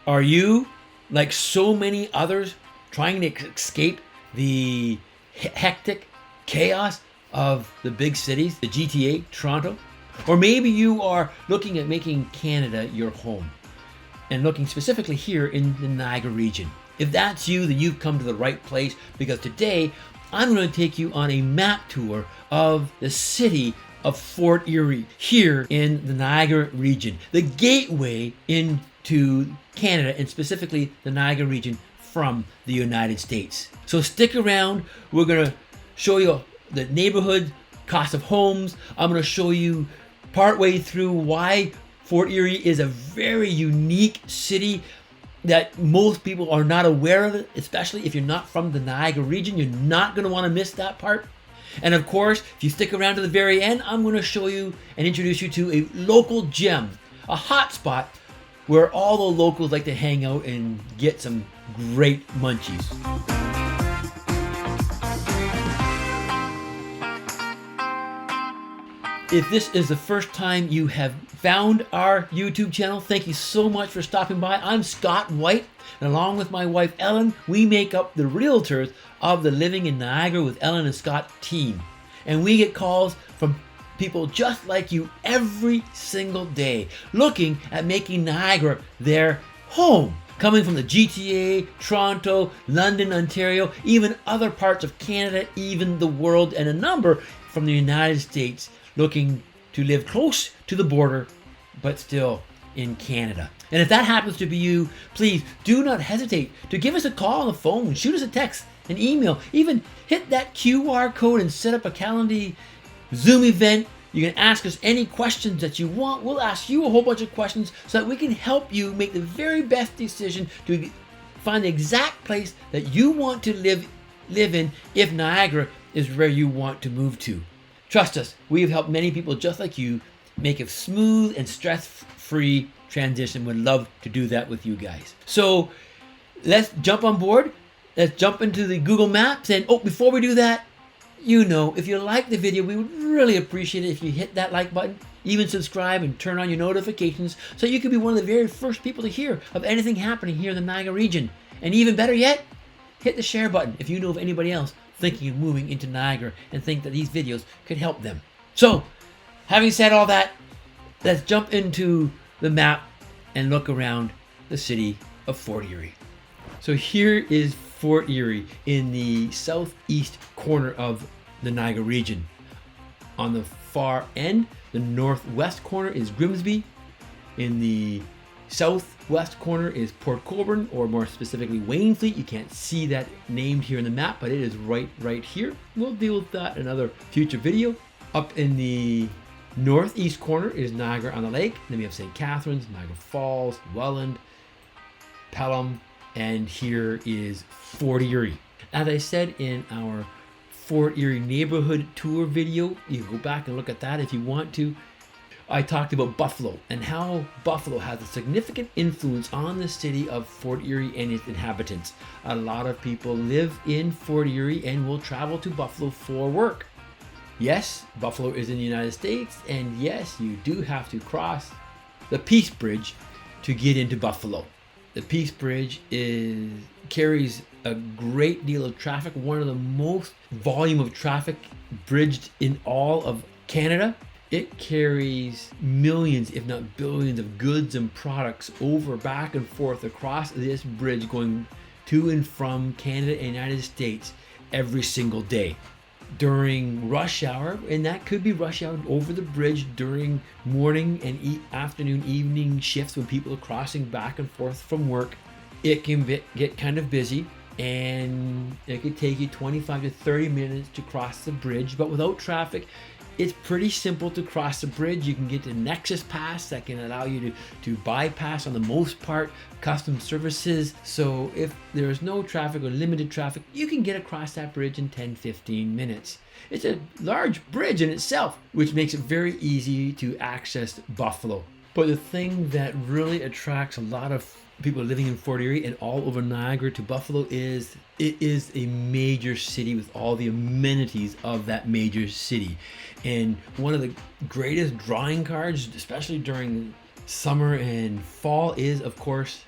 Are you, like so many others, trying to escape the hectic chaos of the big cities, the GTA, Toronto? Or maybe you are looking at making Canada your home and looking specifically here in the Niagara region. If that's you, then you've come to the right place, because today I'm going to take you on a map tour of the city of Fort Erie here in the Niagara region, the gateway into Canada and specifically the Niagara region from the United States. So stick around. We're going to show you the neighborhood, cost of homes. I'm going to show you partway through why Fort Erie is a very unique city that most people are not aware of it, especially if you're not from the Niagara region. You're not going to want to miss that part. And of course, if you stick around to the very end, I'm going to show you and introduce you to a local gem, a hot spot where all the locals like to hang out and get some great munchies. If this is the first time you have found our YouTube channel, thank you so much for stopping by. I'm Scott White, and along with my wife Ellen, we make up the realtors of the Living in Niagara with Ellen and Scott team. And we get calls from people just like you every single day, looking at making Niagara their home. Coming from the GTA, Toronto, London, Ontario, even other parts of Canada, even the world, and a number from the United States, looking to live close to the border, but still in Canada. And if that happens to be you, please do not hesitate to give us a call on the phone, shoot us a text, an email, even hit that QR code and set up a Calendly Zoom event. You can ask us any questions that you want. We'll ask you a whole bunch of questions so that we can help you make the very best decision to find the exact place that you want to live in if Niagara is where you want to move to. Trust us, we have helped many people just like you make a smooth and stress-free transition. We'd love to do that with you guys. So let's jump on board. Let's jump into the Google Maps. And before we do that, if you like the video, we would really appreciate it if you hit that like button, even subscribe and turn on your notifications so you can be one of the very first people to hear of anything happening here in the Niagara region. And even better yet, hit the share button if you know of anybody else thinking of moving into Niagara and think that these videos could help them. So, having said all that, let's jump into the map and look around the city of Fort Erie. So here is Fort Erie in the southeast corner of the Niagara region. On the far end, the northwest corner is Grimsby. In the southwest corner is Port Colborne, or more specifically Wainfleet. You can't see that named here in the map, but it is right here. We'll deal with that in another future video. Up in the northeast corner is Niagara on the Lake. Then we have St. Catharines, Niagara Falls, Welland, Pelham, and here is Fort Erie. As I said in our Fort Erie neighborhood tour video, you can go back and look at that if you want to. I talked about Buffalo and how Buffalo has a significant influence on the city of Fort Erie and its inhabitants. A lot of people live in Fort Erie and will travel to Buffalo for work. Yes, Buffalo is in the United States, and yes, you do have to cross the Peace Bridge to get into Buffalo. The Peace Bridge carries a great deal of traffic, one of the most volume of traffic bridged in all of Canada. It carries millions, if not billions, of goods and products back and forth across this bridge, going to and from Canada and United States every single day. During rush hour, and that could be rush hour over the bridge during morning and afternoon, evening shifts when people are crossing back and forth from work, it can get kind of busy, and it could take you 25 to 30 minutes to cross the bridge. But without traffic, it's pretty simple to cross the bridge. You can get the Nexus Pass that can allow you to bypass, on the most part, custom services. So if there's no traffic or limited traffic, you can get across that bridge in 10-15 minutes. It's a large bridge in itself, which makes it very easy to access Buffalo. But the thing that really attracts a lot of people living in Fort Erie and all over Niagara to Buffalo is it is a major city with all the amenities of that major city. And one of the greatest drawing cards, especially during summer and fall, is of course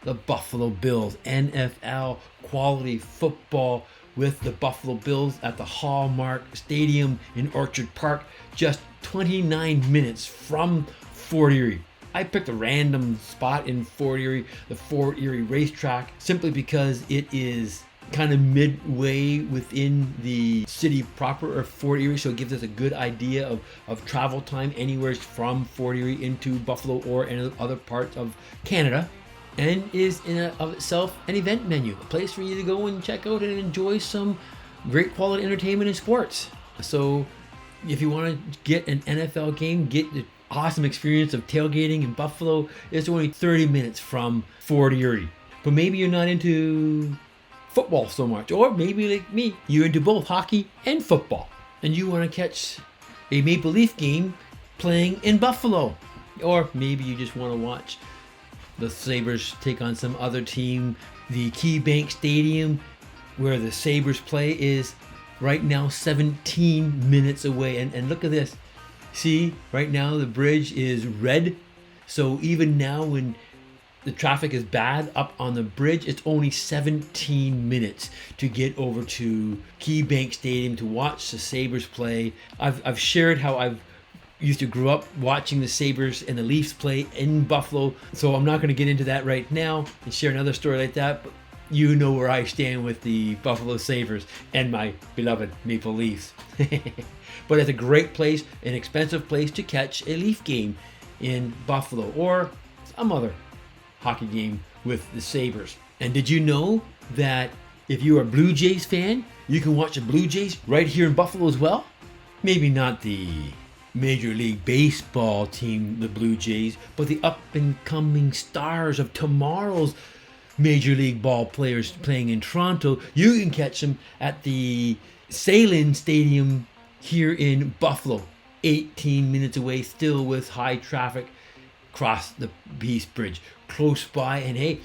the Buffalo Bills, NFL quality football with the Buffalo Bills at the Hallmark Stadium in Orchard Park, just 29 minutes from Fort Erie. I picked a random spot in Fort Erie, the Fort Erie racetrack, simply because it is kind of midway within the city proper of Fort Erie, so it gives us a good idea of travel time anywhere from Fort Erie into Buffalo or any other parts of Canada, and is in and of itself an event venue, a place for you to go and check out and enjoy some great quality entertainment and sports. So if you want to get an NFL game, get the awesome experience of tailgating in Buffalo, it's only 30 minutes from Fort Erie. But maybe you're not into football so much, or maybe like me, you're into both hockey and football, and you want to catch a Maple Leaf game playing in Buffalo, or maybe you just want to watch the Sabres take on some other team. The KeyBank Stadium where the Sabres play is right now 17 minutes away, and look at this. See, right now the bridge is red, so even now when the traffic is bad up on the bridge, it's only 17 minutes to get over to KeyBank Stadium to watch the Sabres play. I've shared how I've used to grow up watching the Sabres and the Leafs play in Buffalo, so I'm not going to get into that right now and share another story like that, but you know where I stand with the Buffalo Sabres and my beloved Maple Leafs. But it's a great place, an expensive place to catch a Leaf game in Buffalo or some other hockey game with the Sabres. And did you know that if you're a Blue Jays fan, you can watch the Blue Jays right here in Buffalo as well? Maybe not the Major League Baseball team, the Blue Jays, but the up-and-coming stars of tomorrow's Major League ball players playing in Toronto. You can catch them at the Salin Stadium here in Buffalo, 18 minutes away, still with high traffic across the Peace Bridge, close by. And hey,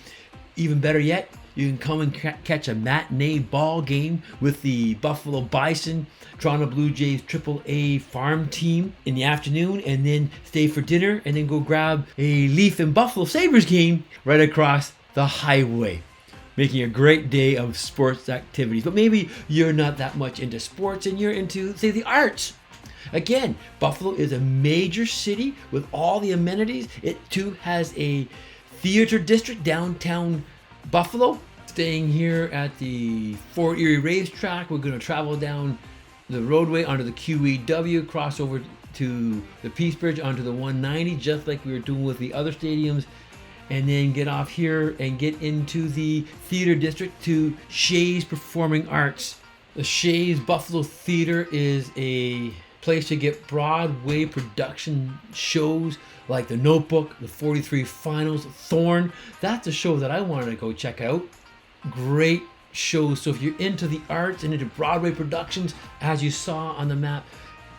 even better yet, you can come and catch a matinee ball game with the Buffalo Bison, Toronto Blue Jays AAA farm team in the afternoon, and then stay for dinner, and then go grab a Leaf and Buffalo Sabres game right across the highway, making a great day of sports activities. But maybe you're not that much into sports and you're into, say, the arts. Again, Buffalo is a major city with all the amenities. It too has a theater district downtown Buffalo. Staying here at the Fort Erie racetrack, we're going to travel down the roadway onto the QEW, cross over to the Peace Bridge onto the 190, just like we were doing with the other stadiums, and then get off here and get into the theater district to Shays Performing Arts. The Shays Buffalo Theater is a place to get Broadway production shows like The Notebook, The 43 Finals, Thorn. That's a show that I wanted to go check out. Great shows. So if you're into the arts and into Broadway productions, as you saw on the map,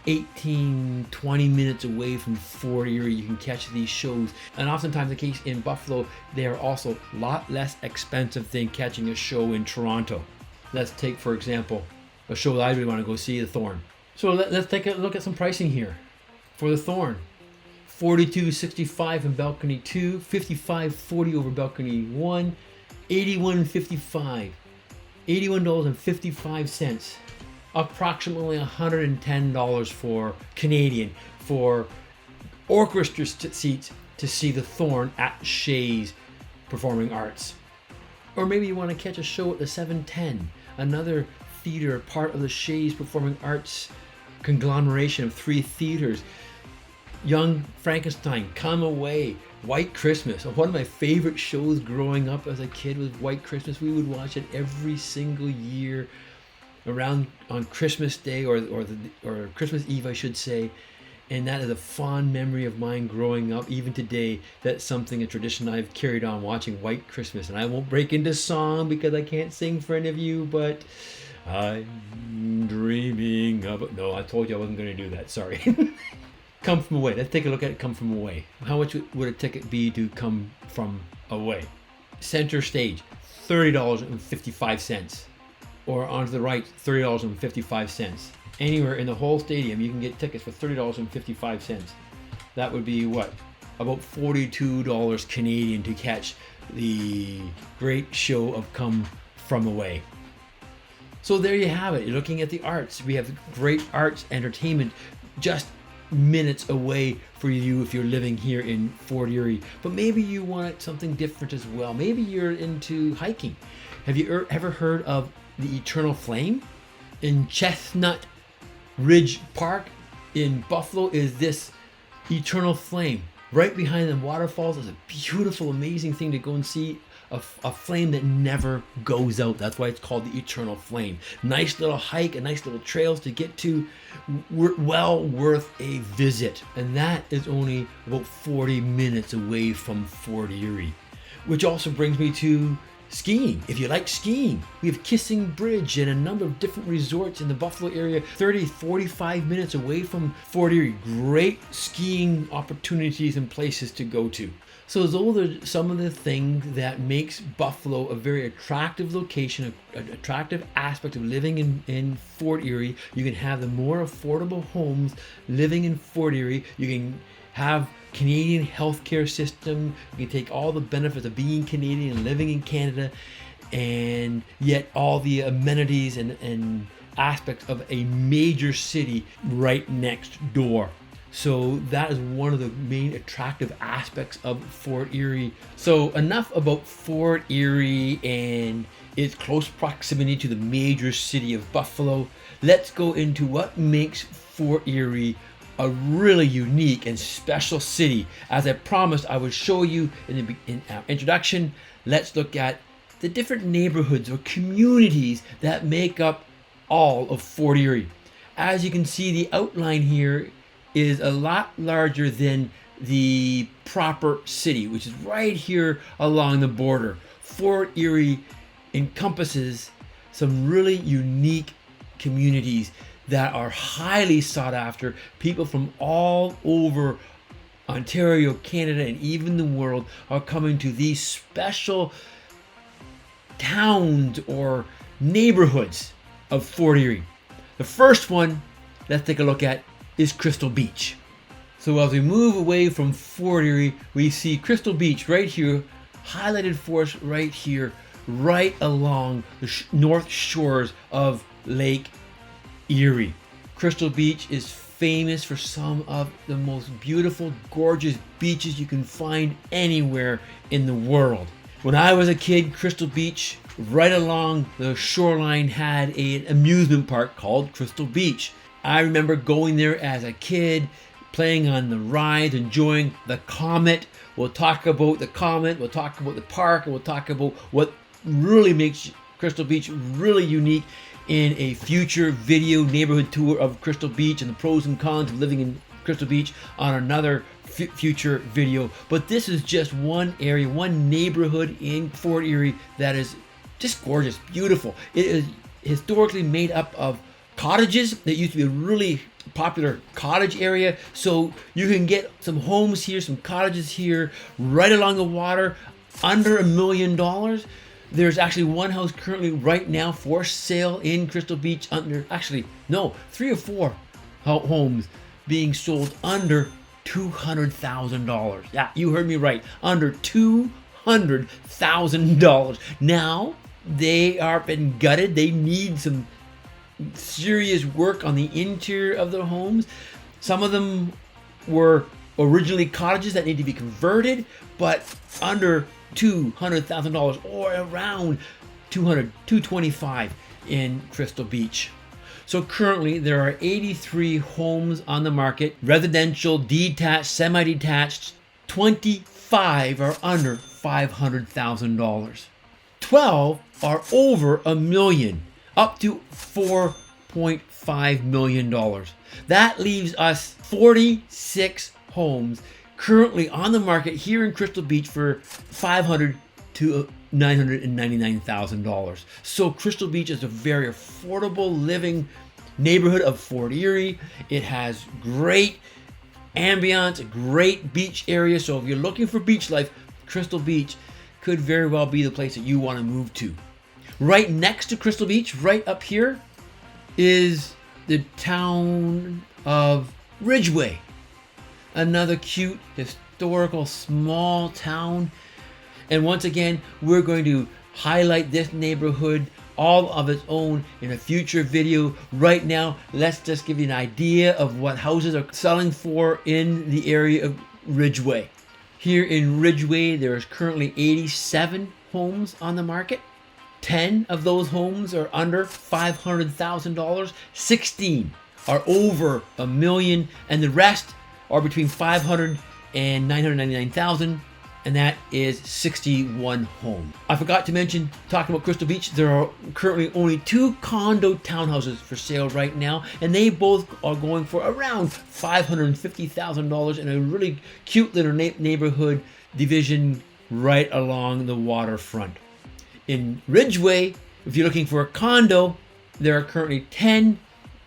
18, 20 minutes away from Fort Erie, you can catch these shows. And oftentimes the case in Buffalo, they are also a lot less expensive than catching a show in Toronto. Let's take, for example, a show that I really want to go see, The Thorn. So let's take a look at some pricing here. For The Thorn, $42.65 in balcony 2, $55.40 over balcony 1, $81.55, $81.55. Approximately $110 for Canadian for orchestra seats to see The Thorn at Shays Performing Arts. Or maybe you want to catch a show at the 710, another theater, part of the Shays Performing Arts conglomeration of 3 theaters. Young Frankenstein, Come Away, White Christmas. One of my favorite shows growing up as a kid was White Christmas. We would watch it every single year around on Christmas Day or Christmas Eve, I should say. And that is a fond memory of mine growing up. Even today, that's something, a tradition I've carried on, watching White Christmas. And I won't break into song because I can't sing for any of you, but I'm dreaming of it. No, I told you I wasn't going to do that. Sorry. Come From Away. Let's take a look at Come From Away. How much would a ticket be to Come From Away? Center stage, $30.55. Or onto the right, $30.55. Anywhere in the whole stadium, you can get tickets for $30.55. That would be what? About $42 Canadian to catch the great show of Come From Away. So there you have it. You're looking at the arts. We have great arts entertainment just minutes away for you if you're living here in Fort Erie. But maybe you want something different as well. Maybe you're into hiking. Have you ever heard of the Eternal Flame? In Chestnut Ridge Park in Buffalo is this Eternal Flame. Right behind the waterfalls is a beautiful, amazing thing to go and see. A flame that never goes out. That's why it's called the Eternal Flame. Nice little hike, a nice little trails to get to. Well worth a visit. And that is only about 40 minutes away from Fort Erie. Which also brings me to skiing. If you like skiing, we have Kissing Bridge and a number of different resorts in the Buffalo area, 30-45 minutes away from Fort Erie. Great skiing opportunities and places to go to. So those are some of the things that makes Buffalo a very attractive location, an attractive aspect of living in Fort Erie. You can have the more affordable homes living in Fort Erie. You can have Canadian healthcare system. You can take all the benefits of being Canadian and living in Canada, and yet all the amenities and aspects of a major city right next door. So that is one of the main attractive aspects of Fort Erie. So enough about Fort Erie and its close proximity to the major city of Buffalo. Let's go into what makes Fort Erie a really unique and special city. As I promised, I would show you in our introduction. Let's look at the different neighborhoods or communities that make up all of Fort Erie. As you can see, the outline here is a lot larger than the proper city, which is right here along the border. Fort Erie encompasses some really unique communities that are highly sought after. People from all over Ontario, Canada, and even the world are coming to these special towns or neighborhoods of Fort Erie. The first one, let's take a look at, is Crystal Beach. So as we move away from Fort Erie, we see Crystal Beach right here, highlighted for us right here, right along the north shores of Lake Erie. Crystal Beach is famous for some of the most beautiful, gorgeous beaches you can find anywhere in the world. When I was a kid, Crystal Beach, right along the shoreline, had an amusement park called Crystal Beach. I remember going there as a kid, playing on the rides, enjoying the Comet. We'll talk about the Comet, we'll talk about the park, and we'll talk about what really makes Crystal Beach really unique in a future video neighborhood tour of Crystal Beach and the pros and cons of living in Crystal Beach on another future video. But this is just one area, one neighborhood in Fort Erie that is just gorgeous, beautiful. It is historically made up of cottages. That used to be a really popular cottage area. So you can get some homes here, some cottages here, right along the water, under $1 million. There's actually one house currently right now for sale in Crystal Beach under, actually, no, 3 or 4 homes being sold under $200,000. Yeah, you heard me right, under $200,000. Now, they are been gutted. They need some serious work on the interior of their homes. Some of them were originally cottages that need to be converted, but under $200,000 or around $225,000 in Crystal Beach. So currently there are 83 homes on the market, residential, detached, semi-detached. 25 are under $500,000. 12 are over $1 million, up to $4.5 million. That leaves us 46 homes currently on the market here in Crystal Beach for $500,000 to $999,000. So Crystal Beach is a very affordable living neighborhood of Fort Erie. It has great ambiance, a great beach area. So if you're looking for beach life, Crystal Beach could very well be the place that you want to move to. Right next to Crystal Beach, right up here, is the town of Ridgeway. Another cute, historical, small town. And once again, we're going to highlight this neighborhood all of its own in a future video. Right now, let's just give you an idea of what houses are selling for in the area of Ridgeway. Here in Ridgeway, there is currently 87 homes on the market. 10 of those homes are under $500,000. 16 are over $1 million, and the rest are between $500,000 and $999,000, and that is 61 homes. I forgot to mention, talking about Crystal Beach, there are currently only 2 condo townhouses for sale right now, and they both are going for around $550,000 in a really cute little neighborhood division right along the waterfront. In Ridgeway, if you're looking for a condo, there are currently 10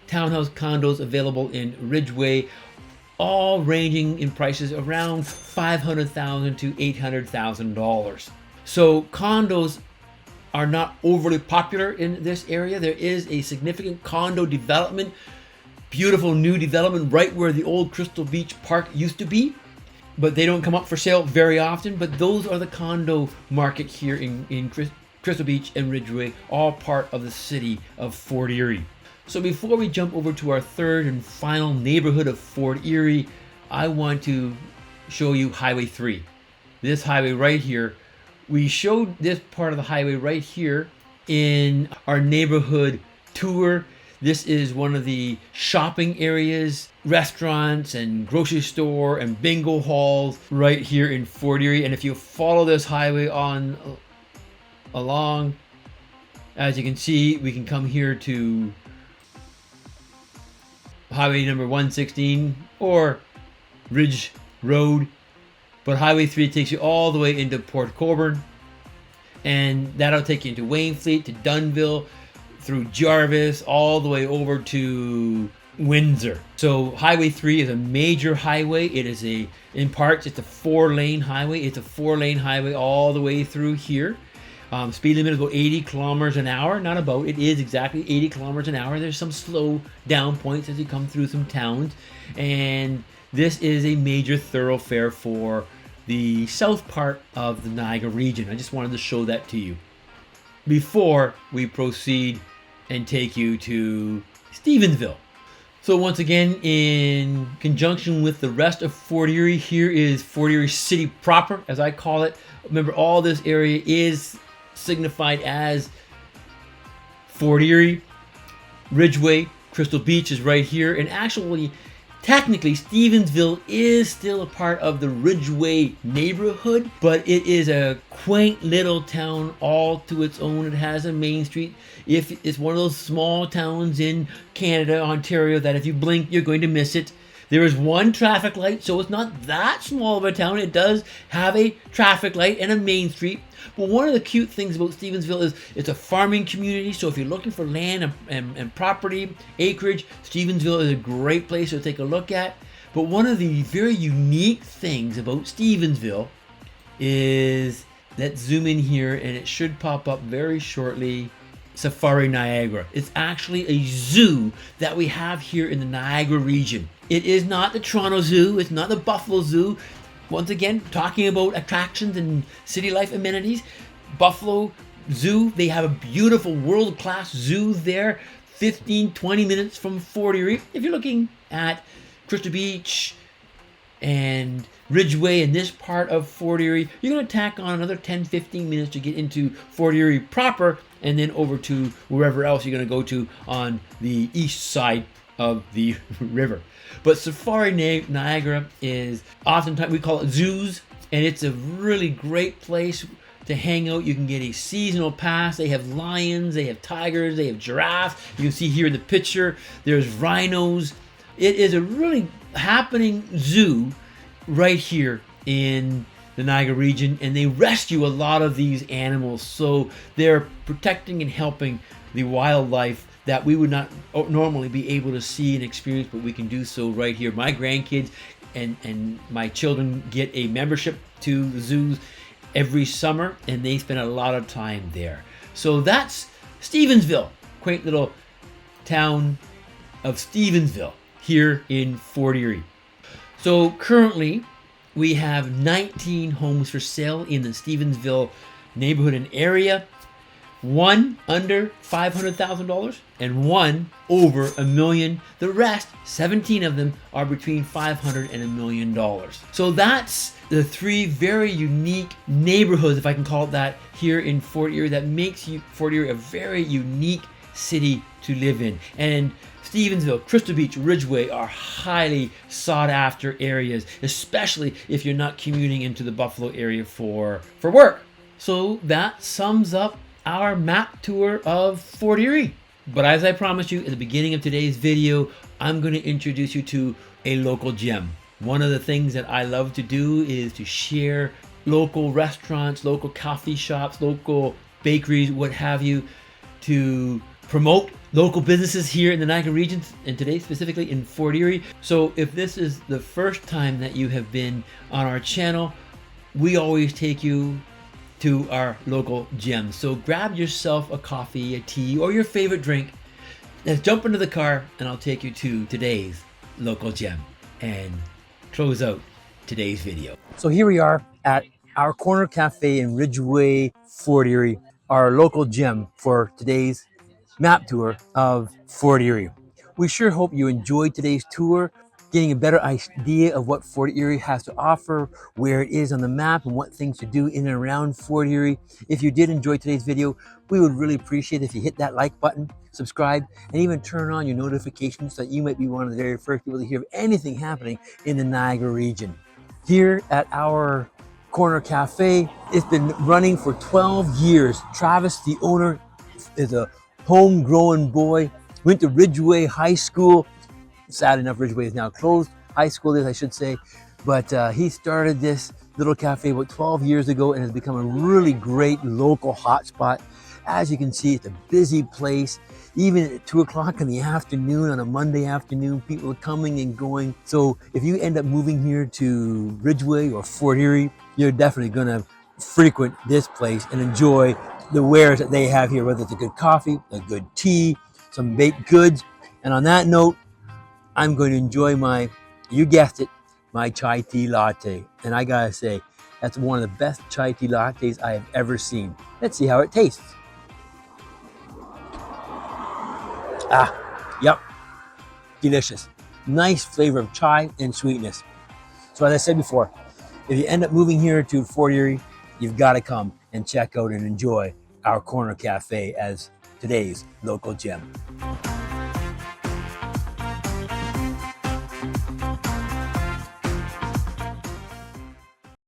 townhouse condos available in Ridgeway, all ranging in prices around $500,000 to $800,000. So condos are not overly popular in this area. There is a significant condo development, beautiful new development right where the old Crystal Beach Park used to be, but they don't come up for sale very often. But those are the condo market here in Crystal Beach and Ridgeway, all part of the city of Fort Erie. So before we jump over to our third and final neighborhood of Fort Erie, I want to show you Highway 3. This highway right here. We showed this part of the highway right here in our neighborhood tour. This is one of the shopping areas, restaurants and grocery store and bingo halls right here in Fort Erie. And if you follow this highway on along, as you can see, we can come here to highway number 116 or Ridge Road, but highway 3 takes you all the way into Port Colborne, and that'll take you into Wainfleet, to Dunnville, through Jarvis, all the way over to Windsor. So highway 3 is a major highway. It is in parts, it's a 4-lane highway. It's a 4-lane highway all the way through here. Speed limit is about 80 kilometers an hour. Not about, it is exactly 80 kilometers an hour. There's some slow down points as you come through some towns. And this is a major thoroughfare for the south part of the Niagara region. I just wanted to show that to you before we proceed and take you to Stevensville. So once again, in conjunction with the rest of Fort Erie, here is Fort Erie City proper, as I call it. Remember, all this area is signified as Fort Erie. Ridgeway, Crystal Beach is right here, and actually, technically, Stevensville is still a part of the Ridgeway neighborhood, but it is a quaint little town all to its own. It has a main street. If it's one of those small towns in Canada, Ontario, that if you blink, you're going to miss it. There is one traffic light, so it's not that small of a town. It does have a traffic light and a main street. But one of the cute things about Stevensville is it's a farming community. So if you're looking for land and property, acreage, Stevensville is a great place to take a look at. But one of the very unique things about Stevensville is, let's zoom in here and it should pop up very shortly, Safari Niagara. It's actually a zoo that we have here in the Niagara region. It is not the Toronto Zoo. It's not the Buffalo Zoo. Once again, talking about attractions and city life amenities, Buffalo Zoo, they have a beautiful world-class zoo there, 15-20 minutes from Fort Erie. If you're looking at Crystal Beach and Ridgeway in this part of Fort Erie, you're going to tack on another 10-15 minutes to get into Fort Erie proper, and then over to wherever else you're going to go to on the east side of the river. But Safari Niagara is oftentimes, we call it zoos, and it's a really great place to hang out. You can get a seasonal pass. They have lions, they have tigers, they have giraffes. You can see here in the picture, there's rhinos. It is a really happening zoo right here in the Niagara region, and they rescue a lot of these animals. So they're protecting and helping the wildlife that we would not normally be able to see and experience, but we can do so right here. My grandkids and my children get a membership to the zoos every summer, and they spend a lot of time there. So that's Stevensville, quaint little town of Stevensville here in Fort Erie. So currently, We have 19 homes for sale in the Stevensville neighborhood and area. One under $500,000 and one over $1 million. The rest, 17 of them, are between $500,000 and $1 million. So that's the three very unique neighborhoods, if I can call it that, here in Fort Erie that makes Fort Erie a very unique city to live in. And Stevensville, Crystal Beach, Ridgeway are highly sought after areas, especially if you're not commuting into the Buffalo area for work. So that sums up our map tour of Fort Erie. But as I promised you at the beginning of today's video, I'm going to introduce you to a local gem. One of the things that I love to do is to share local restaurants, local coffee shops, local bakeries, what have you, to promote local businesses here in the Niagara region, and today specifically in Fort Erie. So if this is the first time that you have been on our channel, we always take you to our local gems. So grab yourself a coffee, a tea, or your favorite drink. Let's jump into the car and I'll take you to today's local gem and close out today's video. So here we are at our Corner Café in Ridgeway, Fort Erie, our local gem for today's map tour of Fort Erie. We sure hope you enjoyed today's tour, getting a better idea of what Fort Erie has to offer, where it is on the map, and what things to do in and around Fort Erie. If you did enjoy today's video, we would really appreciate it if you hit that like button, subscribe, and even turn on your notifications so that you might be one of the very first people to hear of anything happening in the Niagara region. Here at our Corner Cafe, it's been running for 12 years. Travis, the owner, is a homegrown boy, went to Ridgeway High School. Sad enough, Ridgeway is now closed. High school is, I should say. But he started this little cafe about 12 years ago and has become a really great local hotspot. As you can see, it's a busy place. Even at 2 o'clock in the afternoon on a Monday afternoon, people are coming and going. So if you end up moving here to Ridgeway or Fort Erie, you're definitely gonna frequent this place and enjoy the wares that they have here, whether it's a good coffee, a good tea, some baked goods. And on that note, I'm going to enjoy my, you guessed it, my chai tea latte. And I gotta say, that's one of the best chai tea lattes I have ever seen. Let's see how it tastes. Yep, delicious. Nice flavor of chai and sweetness. So as I said before, if you end up moving here to Fort Erie, you've got to come and check out and enjoy our Corner Cafe as today's local gem.